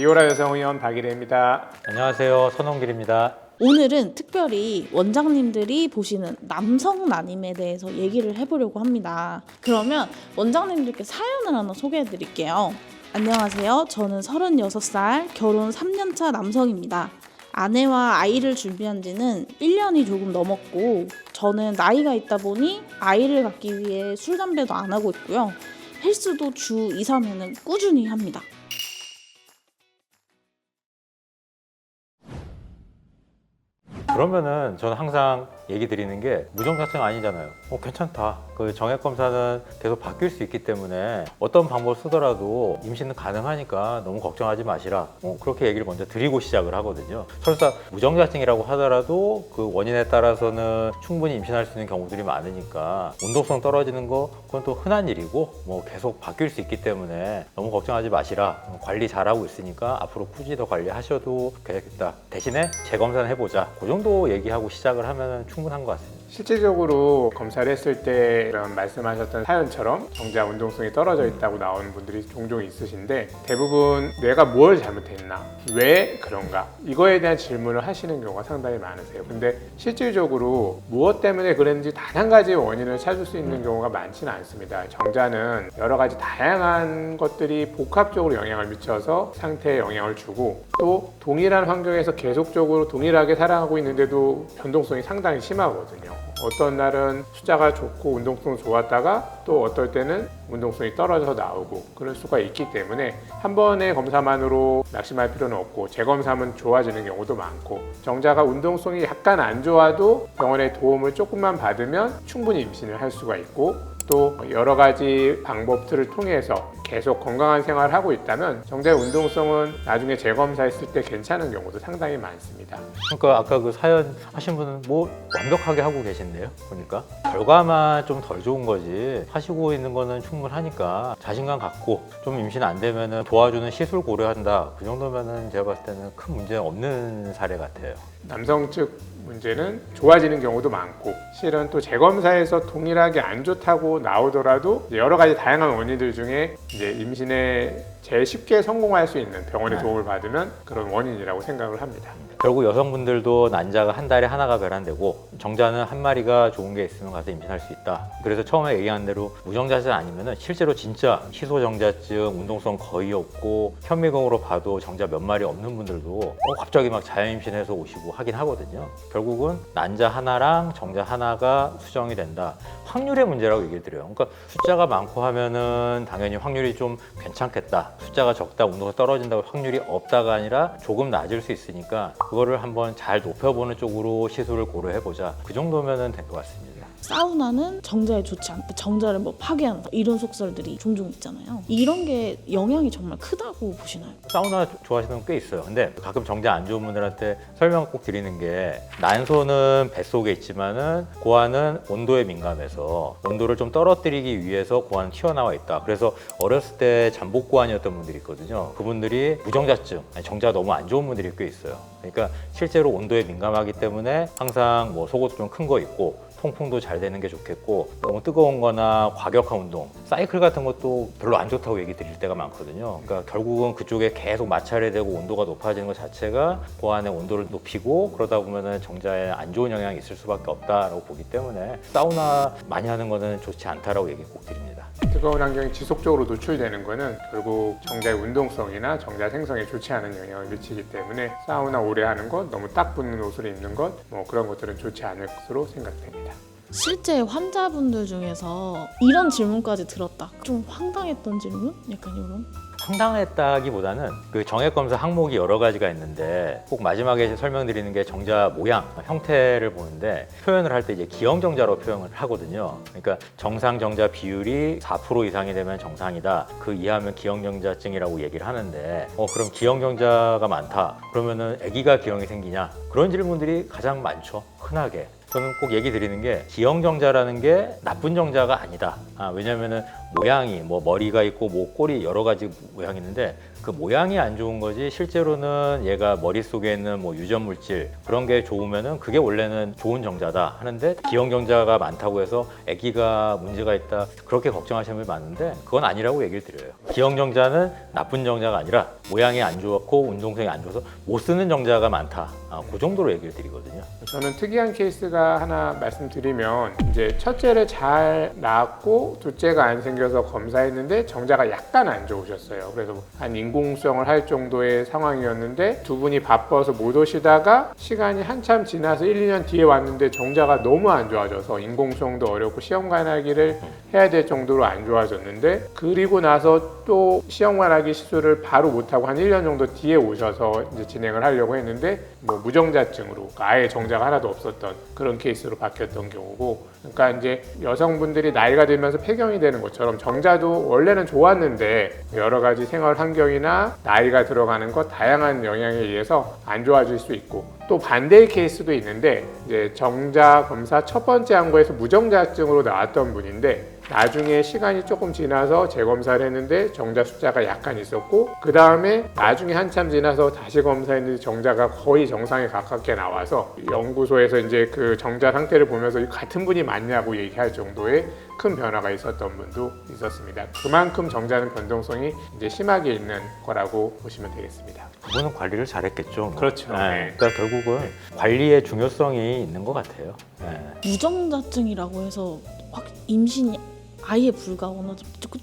비오라 여성의원 박일혜입니다. 안녕하세요. 선홍길입니다. 오늘은 특별히 원장님들이 보시는 남성 난임에 대해서 얘기를 해보려고 합니다. 그러면 원장님들께 사연을 하나 소개해 드릴게요. 안녕하세요. 저는 36살 결혼 3년차 남성입니다. 아내와 아이를 준비한 지는 1년이 조금 넘었고 저는 나이가 있다 보니 아이를 갖기 위해 술, 담배도 안 하고 있고요. 헬스도 주 2, 3회는 꾸준히 합니다. 그러면은 저는 항상 얘기 드리는 게 무정자증 아니잖아요. 괜찮다. 그 정액 검사는 계속 바뀔 수 있기 때문에 어떤 방법을 쓰더라도 임신은 가능하니까 너무 걱정하지 마시라. 그렇게 얘기를 먼저 드리고 시작을 하거든요. 설사 무정자증이라고 하더라도 그 원인에 따라서는 충분히 임신할 수 있는 경우들이 많으니까 운동성 떨어지는 거 그건 또 흔한 일이고 계속 바뀔 수 있기 때문에 너무 걱정하지 마시라. 관리 잘하고 있으니까 앞으로 꾸준히 더 관리하셔도 되겠다. 대신에 재검사는 해보자. 그 정도 얘기하고 시작을 하면 충분한 것 같습니다. 실질적으로 검사를 했을 때 이런 말씀하셨던 사연처럼 정작 운동성이 떨어져 있다고 나오는 분들이 종종 있으신데 대부분 내가 뭘 잘못했나? 왜 그런가? 이거에 대한 질문을 하시는 경우가 상당히 많으세요. 근데 실질적으로 무엇 때문에 그랬는지 단 한 가지 원인을 찾을 수 있는 경우가 많지는 않습니다. 정자는 여러 가지 다양한 것들이 복합적으로 영향을 미쳐서 상태에 영향을 주고 또 동일한 환경에서 계속적으로 동일하게 살아가고 있는데도 변동성이 상당히 심하거든요. 어떤 날은 숫자가 좋고 운동성 좋았다가 또 어떨 때는 운동성이 떨어져서 나오고 그럴 수가 있기 때문에 한 번의 검사만으로 낙심할 필요는 없고 재검사하면 좋아지는 경우도 많고 정자가 운동성이 약간 안 좋아도 병원의 도움을 조금만 받으면 충분히 임신을 할 수가 있고 또 여러 가지 방법들을 통해서 계속 건강한 생활을 하고 있다면 정자의 운동성은 나중에 재검사했을 때 괜찮은 경우도 상당히 많습니다. 그러니까 아까 그 사연 하신 분은 완벽하게 하고 계신데요. 보니까 결과만 좀 덜 좋은 거지 하시고 있는 거는 충분하니까 자신감 갖고 좀 임신 안 되면은 도와주는 시술 고려한다. 그 정도면은 제가 봤을 때는 큰 문제 없는 사례 같아요. 남성 측 문제는 좋아지는 경우도 많고 실은 또 재검사에서 동일하게 안 좋다고 나오더라도 여러 가지 다양한 원인들 중에 이제 임신에 제일 쉽게 성공할 수 있는 병원의 도움을 받으면 그런 원인이라고 생각을 합니다. 결국 여성분들도 난자가 한 달에 하나가 배란되고 정자는 한 마리가 좋은 게 있으면 가서 임신할 수 있다. 그래서 처음에 얘기한 대로 무정자증 아니면은 실제로 진짜 희소정자증, 운동성 거의 없고 현미경으로 봐도 정자 몇 마리 없는 분들도 갑자기 막 자연임신해서 오시고 하긴 하거든요. 결국은 난자 하나랑 정자 하나가 수정이 된다. 확률의 문제라고 얘기를 드려요. 그러니까 숫자가 많고 하면은 당연히 확률이 좀 괜찮겠다. 숫자가 적다, 운동이 떨어진다고 확률이 없다가 아니라 조금 낮을 수 있으니까 그거를 한번 잘 높여보는 쪽으로 시술을 고려해보자. 그 정도면은 될 것 같습니다. 사우나는 정자에 좋지 않다, 정자를 파괴한다 이런 속설들이 종종 있잖아요. 이런 게 영향이 정말 크다고 보시나요? 사우나 좋아하시는 분 꽤 있어요. 근데 가끔 정자 안 좋은 분들한테 설명 꼭 드리는 게 난소는 뱃속에 있지만은 고환은 온도에 민감해서 온도를 좀 떨어뜨리기 위해서 고환은 튀어나와 있다. 그래서 어렸을 때 잠복고환이었던 분들이 있거든요. 그분들이 무정자증, 정자가 너무 안 좋은 분들이 꽤 있어요. 그러니까 실제로 온도에 민감하기 때문에 항상 속옷 좀 큰 거 입고 통풍도 잘 되는 게 좋겠고 너무 뜨거운 거나 과격한 운동, 사이클 같은 것도 별로 안 좋다고 얘기 드릴 때가 많거든요. 그러니까 결국은 그쪽에 계속 마찰이 되고 온도가 높아지는 것 자체가 고환의 온도를 높이고 그러다 보면은 정자에 안 좋은 영향이 있을 수밖에 없다라고 보기 때문에 사우나 많이 하는 거는 좋지 않다라고 얘기 꼭 드립니다. 뜨거운 환경이 지속적으로 노출되는 것은 결국 정자의 운동성이나 정자 생성에 좋지 않은 영향을 미치기 때문에 사우나 오래 하는 것, 너무 딱 붙는 옷을 입는 것, 그런 것들은 좋지 않을 것으로 생각됩니다. 실제 환자분들 중에서 이런 질문까지 들었다, 좀 황당했던 질문? 약간 이런? 황당했다기보다는 그 정액 검사 항목이 여러 가지가 있는데 꼭 마지막에 설명드리는 게 정자 모양, 형태를 보는데 표현을 할 때 이제 기형정자로 표현을 하거든요. 그러니까 정상 정자 비율이 4% 이상이 되면 정상이다. 그 이하면 기형정자증이라고 얘기를 하는데 그럼 기형정자가 많다. 그러면은 아기가 기형이 생기냐? 그런 질문들이 가장 많죠. 흔하게. 저는 꼭 얘기 드리는 게 기형정자라는 게 나쁜 정자가 아니다. 왜냐면은 모양이 머리가 있고 꼬리 여러 가지 모양이 있는데 그 모양이 안 좋은 거지 실제로는 얘가 머릿속에 있는 뭐 유전 물질 그런 게 좋으면은 그게 원래는 좋은 정자다 하는데 기형 정자가 많다고 해서 아기가 문제가 있다 그렇게 걱정하시는 분이 많은데 그건 아니라고 얘기를 드려요. 기형 정자는 나쁜 정자가 아니라 모양이 안 좋고 운동성이 안 좋아서 못 쓰는 정자가 많다. 그 정도로 얘기를 드리거든요. 저는 특이한 케이스가 하나 말씀드리면 이제 첫째를 잘 낳았고 둘째가 안 생겨서 검사했는데 정자가 약간 안 좋으셨어요. 그래서 한 인공수정을 할 정도의 상황이었는데 두 분이 바빠서 못 오시다가 시간이 한참 지나서 1, 2년 뒤에 왔는데 정자가 너무 안 좋아져서 인공수정도 어렵고 시험관하기를 해야 될 정도로 안 좋아졌는데 그리고 나서 또 시험관하기 시술을 바로 못하고 한 1년 정도 뒤에 오셔서 이제 진행을 하려고 했는데 뭐 무정자증으로 아예 정자가 하나도 없었던 그런 케이스로 바뀌었던 경우고 그러니까 이제 여성분들이 나이가 들면서 폐경이 되는 것처럼 정자도 원래는 좋았는데 여러 가지 생활 환경이나 나이가 들어가는 것 다양한 영향에 의해서 안 좋아질 수 있고 또 반대의 케이스도 있는데 이제 정자 검사 첫 번째 한 거에서 무정자증으로 나왔던 분인데 나중에 시간이 조금 지나서 재검사를 했는데 정자 숫자가 약간 있었고 그 다음에 나중에 한참 지나서 다시 검사했는데 정자가 거의 정상에 가깝게 나와서 연구소에서 이제 그 정자 상태를 보면서 같은 분이 맞냐고 얘기할 정도의 큰 변화가 있었던 분도 있었습니다. 그만큼 정자는 변동성이 이제 심하게 있는 거라고 보시면 되겠습니다. 그분은 관리를 잘했겠죠. 뭐. 그렇죠. 네. 그러니까 결국은 관리의 중요성이 있는 것 같아요. 네. 무정자증이라고 해서 확 임신이 아예 불가하거나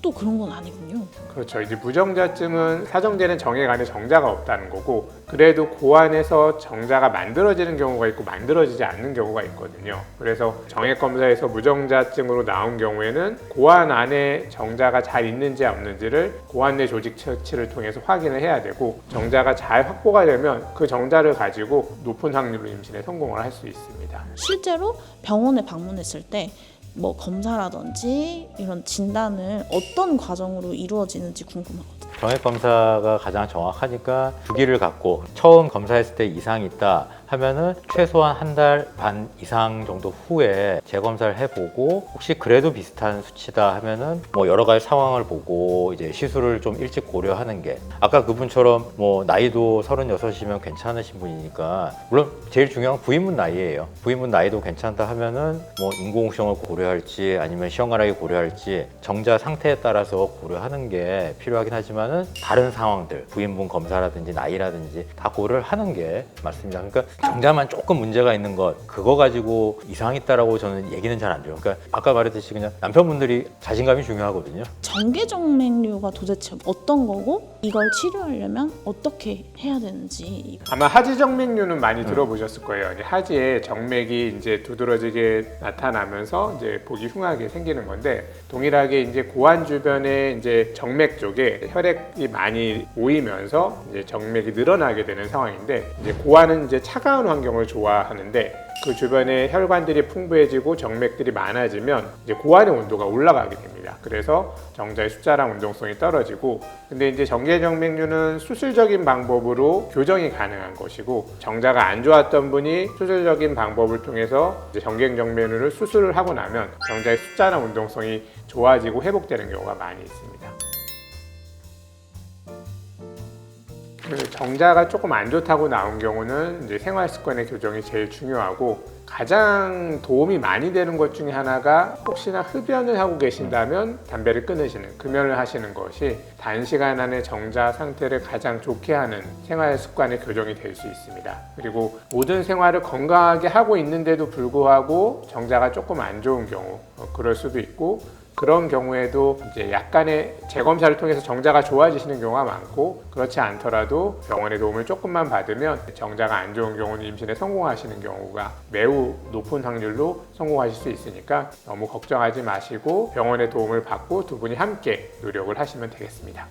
또 그런 건 아니군요. 그렇죠. 이제 무정자증은 사정제는 정액 안에 정자가 없다는 거고 그래도 고안에서 정자가 만들어지는 경우가 있고 만들어지지 않는 경우가 있거든요. 그래서 정액 검사에서 무정자증으로 나온 경우에는 고안 안에 정자가 잘 있는지 없는지를 고안 내 조직 처치를 통해서 확인을 해야 되고 정자가 잘 확보가 되면 그 정자를 가지고 높은 확률로 임신에 성공을 할 수 있습니다. 실제로 병원에 방문했을 때 뭐 검사라든지 이런 진단을 어떤 과정으로 이루어지는지 궁금하거든요. 정액 검사가 가장 정확하니까 주기를 갖고 처음 검사했을 때 이상이 있다 하면은 최소한 한 달 반 이상 정도 후에 재검사를 해보고 혹시 그래도 비슷한 수치다 하면은 뭐 여러 가지 상황을 보고 이제 시술을 좀 일찍 고려하는 게 아까 그분처럼 뭐 나이도 36이면 괜찮으신 분이니까 물론 제일 중요한 건 부인분 나이예요. 부인분 나이도 괜찮다 하면은 뭐 인공수정을 고려할지 아니면 시험관하기 고려할지 정자 상태에 따라서 고려하는 게 필요하긴 하지만은 다른 상황들 부인분 검사라든지 나이라든지 다 고려를 하는 게 맞습니다. 그러니까 정자만 조금 문제가 있는 것 그거 가지고 이상 있다라고 저는 얘기는 잘 안 돼요. 그러니까 아까 말했듯이 그냥 남편분들이 자신감이 중요하거든요. 정계정맥류가 도대체 어떤 거고 이걸 치료하려면 어떻게 해야 되는지 아마 하지 정맥류는 많이 들어보셨을 거예요. 이제 하지에 정맥이 이제 두드러지게 나타나면서 이제 보기 흉하게 생기는 건데 동일하게 이제 고안 주변에 이제 정맥 쪽에 혈액이 많이 모이면서 이제 정맥이 늘어나게 되는 상황인데 이제 고안은 이제 차가운 환경을 좋아하는데 그 주변에 혈관들이 풍부해지고 정맥들이 많아지면 이제 고안의 온도가 올라가게 됩니다. 그래서 정자의 숫자랑 운동성이 떨어지고 근데 이제 정계정맥류는 수술적인 방법으로 교정이 가능한 것이고 정자가 안 좋았던 분이 수술적인 방법을 통해서 이제 정계정맥류를 수술을 하고 나면 정자의 숫자랑 운동성이 좋아지고 회복되는 경우가 많이 있습니다. 정자가 조금 안 좋다고 나온 경우는 이제 생활 습관의 교정이 제일 중요하고 가장 도움이 많이 되는 것 중에 하나가 혹시나 흡연을 하고 계신다면 담배를 끊으시는, 금연을 하시는 것이 단시간 안에 정자 상태를 가장 좋게 하는 생활 습관의 교정이 될 수 있습니다. 그리고 모든 생활을 건강하게 하고 있는데도 불구하고 정자가 조금 안 좋은 경우 그럴 수도 있고 그런 경우에도 이제 약간의 재검사를 통해서 정자가 좋아지시는 경우가 많고 그렇지 않더라도 병원의 도움을 조금만 받으면 정자가 안 좋은 경우는 임신에 성공하시는 경우가 매우 높은 확률로 성공하실 수 있으니까 너무 걱정하지 마시고 병원의 도움을 받고 두 분이 함께 노력을 하시면 되겠습니다.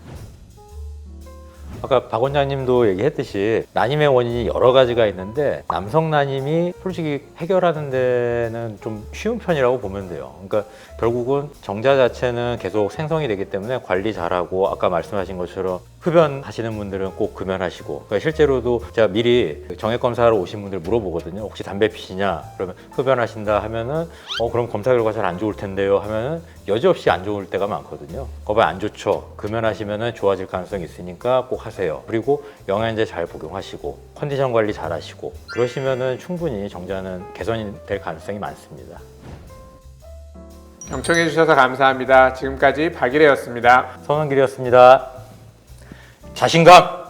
아까 박 원장님도 얘기했듯이 난임의 원인이 여러 가지가 있는데 남성 난임이 솔직히 해결하는 데는 좀 쉬운 편이라고 보면 돼요. 그러니까 결국은 정자 자체는 계속 생성이 되기 때문에 관리 잘하고 아까 말씀하신 것처럼 흡연하시는 분들은 꼭 금연하시고, 그러니까 실제로도 제가 미리 정액 검사하러 오신 분들 물어보거든요. 혹시 담배 피시냐? 그러면 흡연하신다 하면은 그럼 검사 결과 잘 안 좋을 텐데요 하면은 여지없이 안 좋을 때가 많거든요. 거봐요, 안 좋죠. 금연하시면은 좋아질 가능성이 있으니까 꼭 하세요. 그리고 영양제 잘 복용하시고 컨디션 관리 잘 하시고 그러시면은 충분히 정자는 개선이 될 가능성이 많습니다. 경청해 주셔서 감사합니다. 지금까지 박일혜였습니다. 성원길이었습니다. 자신감!